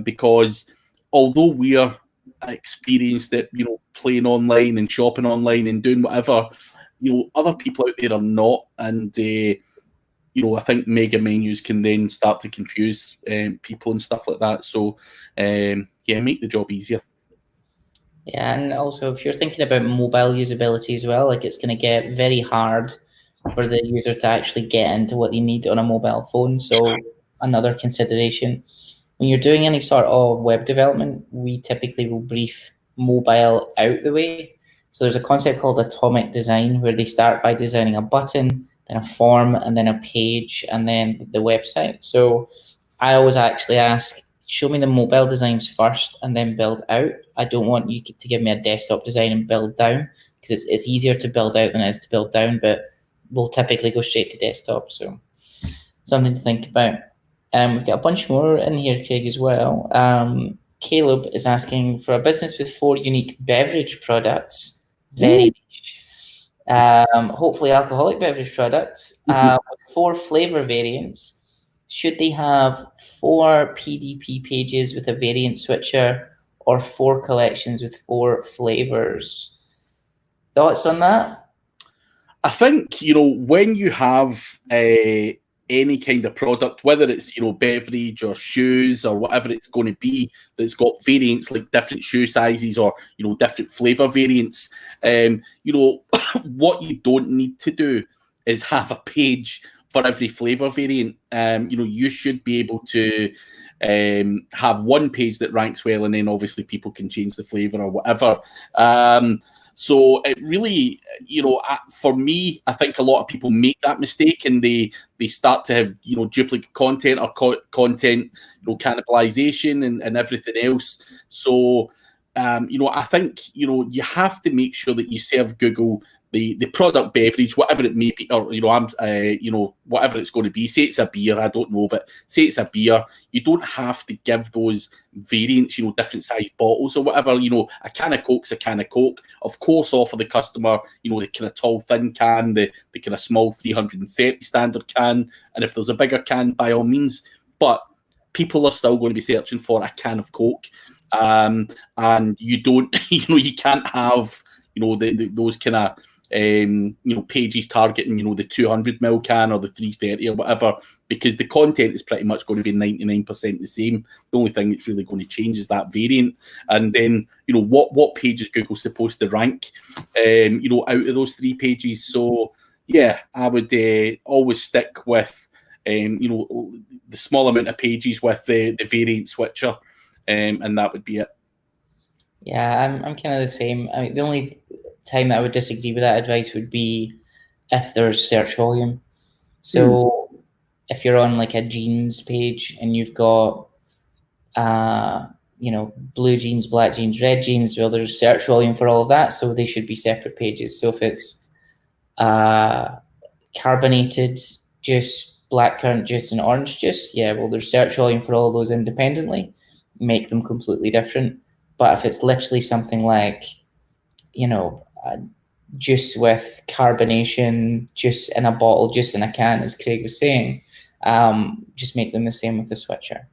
because although we are experienced at, playing online and shopping online and doing whatever, other people out there are not. And, I think mega menus can then start to confuse people and stuff like that. So, make the job easier. Yeah, and also if you're thinking about mobile usability as well, like, it's going to get very hard for the user to actually get into what they need on a mobile phone. So another consideration, when you're doing any sort of web development, we typically will brief mobile out the way. So there's a concept called atomic design, where they start by designing a button, then a form, and then a page, and then the website. So I always actually ask, show me the mobile designs first and then build out. I don't want you to give me a desktop design and build down, because it's easier to build out than it is to build down, but we'll typically go straight to desktop. So something to think about. We've got a bunch more in here, Craig, as well. Caleb is asking, for a business with 4 unique beverage products, very niche, hopefully alcoholic beverage products, with 4 flavor variants, should they have 4 PDP pages with a variant switcher, or 4 collections with 4 flavors? Thoughts on that? I think, when you have any kind of product, whether it's, beverage or shoes or whatever it's going to be, that's got variants like different shoe sizes or, different flavor variants, what you don't need to do is have a page for every flavor variant. You should be able to have one page that ranks well, and then obviously people can change the flavor or whatever. So it really, for me, I think a lot of people make that mistake, and they start to have, duplicate content or content, cannibalization and everything else. So, I think, you have to make sure that you serve Google the product beverage, whatever it may be, or, whatever it's going to be. Say it's a beer, I don't know, but say it's a beer. You don't have to give those variants, different size bottles or whatever. A can of Coke's a can of Coke. Of course, offer the customer, the kind of tall, thin can, the kind of small 330 standard can. And if there's a bigger can, by all means. But people are still going to be searching for a can of Coke. And you don't, you can't have, those kind of, pages targeting, the 200 ml can or the 330 or whatever, because the content is pretty much going to be 99% the same. The only thing that's really going to change is that variant. And then, what page is Google supposed to rank, out of those 3 pages? So, yeah, I would always stick with, the small amount of pages with the variant switcher, and that would be it. Yeah, I'm kind of the same. I mean, the only time that I would disagree with that advice would be if there's search volume. So if you're on like a jeans page and you've got, blue jeans, black jeans, red jeans, well, there's search volume for all of that. So they should be separate pages. So if it's carbonated juice, blackcurrant juice, and orange juice, yeah, well, there's search volume for all of those independently. Make them completely different. But if it's literally something like, juice with carbonation, juice in a bottle, juice in a can, as Craig was saying, just make them the same with the switcher.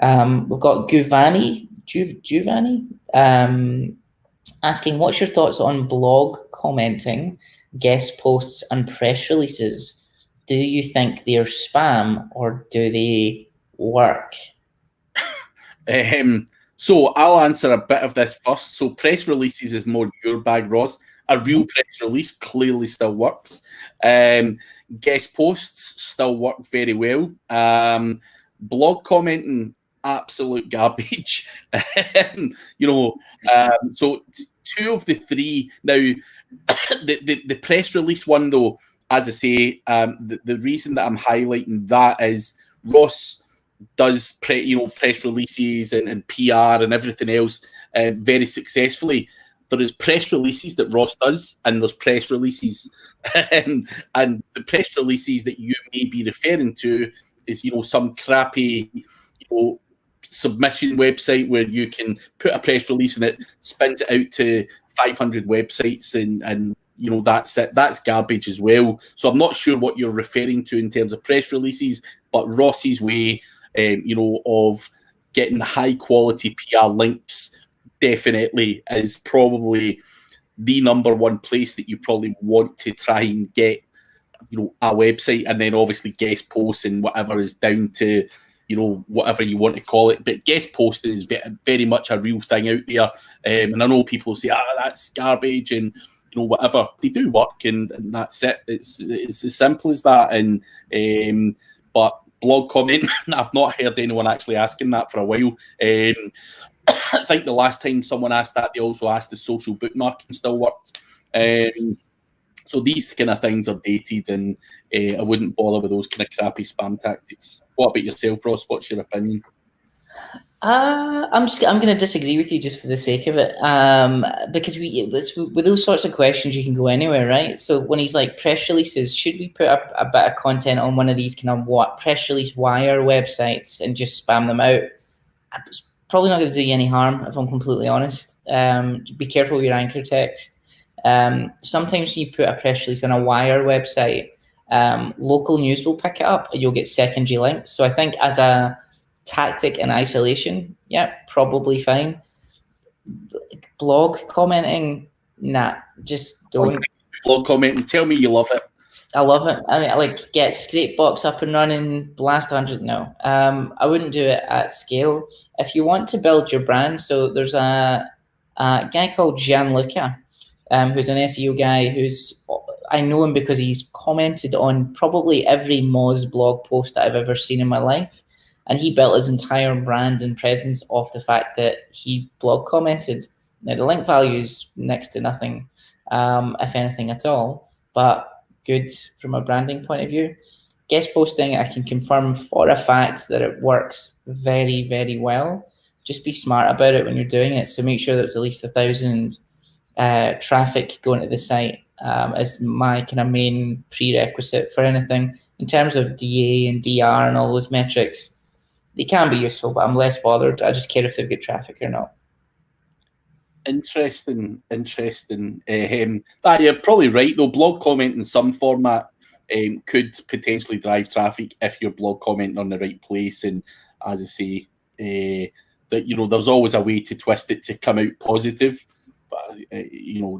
We've got Giovanni asking, what's your thoughts on blog commenting, guest posts, and press releases? Do you think they're spam or do they work? So I'll answer a bit of this first. So press releases is more your bag, Ross. A real press release clearly still works. Guest posts still work very well. Blog commenting, absolute garbage. So 2 of the 3. Now, the press release one, though, as I say, the reason that I'm highlighting that is Ross does press releases and PR and everything else very successfully. There is press releases that Ross does, and there's press releases, and the press releases that you may be referring to is some crappy submission website where you can put a press release and it spins it out to 500 websites and that's it. That's garbage as well. So I'm not sure what you're referring to in terms of press releases, but Ross's way of getting high quality PR links definitely is probably the number one place that you probably want to try and get, a website, and then obviously guest posts and whatever is down to, whatever you want to call it. But guest posting is very much a real thing out there. And I know people say, that's garbage and, whatever. They do work, and that's it. It's as simple as that. And but blog comment, I've not heard anyone actually asking that for a while. I think the last time someone asked that, they also asked the social bookmarking still worked. So these kind of things are dated, and I wouldn't bother with those kind of crappy spam tactics. What about yourself, Ross? What's your opinion? I'm going to disagree with you just for the sake of it, because with those sorts of questions you can go anywhere, right? So when he's like press releases, should we put up a bit of content on one of these kind of press release wire websites and just spam them out? It's probably not going to do you any harm, if I'm completely honest. Be careful with your anchor text. Sometimes when you put a press release on a wire website, local news will pick it up and you'll get secondary links. So I think as a tactic in isolation, yeah, probably fine. Blog commenting, nah, just don't. Blog commenting, tell me you love it. I love it. I mean, I like get Scrapebox up and running, blast 100. No, I wouldn't do it at scale. If you want to build your brand, so there's a guy called Gianluca, who's an SEO guy I know him because he's commented on probably every Moz blog post that I've ever seen in my life. And he built his entire brand and presence off the fact that he blog commented. Now, the link value is next to nothing, if anything at all, but good from a branding point of view. Guest posting, I can confirm for a fact that it works very, very well. Just be smart about it when you're doing it. So make sure that it's at least 1,000 traffic going to the site as my kind of main prerequisite for anything. In terms of DA and DR and all those metrics, they can be useful, but I'm less bothered. I just care if they've got traffic or not. Interesting. You're probably right, though. Blog comment in some format could potentially drive traffic if you're blog commenting on the right place. And as I say, that there's always a way to twist it to come out positive, but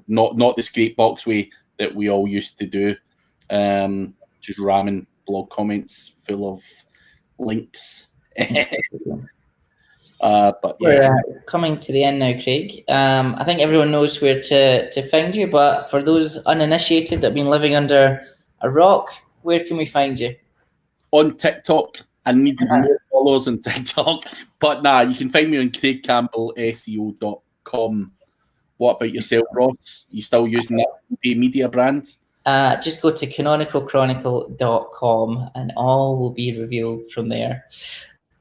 not the scrape box way that we all used to do, just ramming blog comments full of links. But yeah, we're coming to the end now, Craig. I think everyone knows where to find you, but for those uninitiated that have been living under a rock, where can we find you? On TikTok. I need more followers on TikTok, but you can find me on craigcampbellseo.com. What about yourself, Ross? You still using that media brand? Just go to canonicalchronicle.com and all will be revealed from there.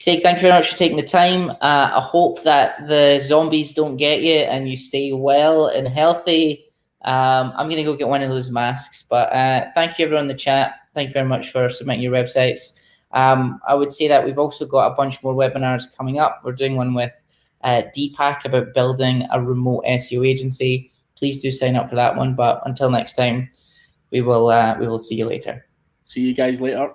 Craig, thank you very much for taking the time. I hope that the zombies don't get you and you stay well and healthy. I'm going to go get one of those masks, but thank you everyone in the chat. Thank you very much for submitting your websites. I would say that we've also got a bunch more webinars coming up. We're doing one with Deepak about building a remote SEO agency. Please do sign up for that one. But until next time, we will see you later. See you guys later.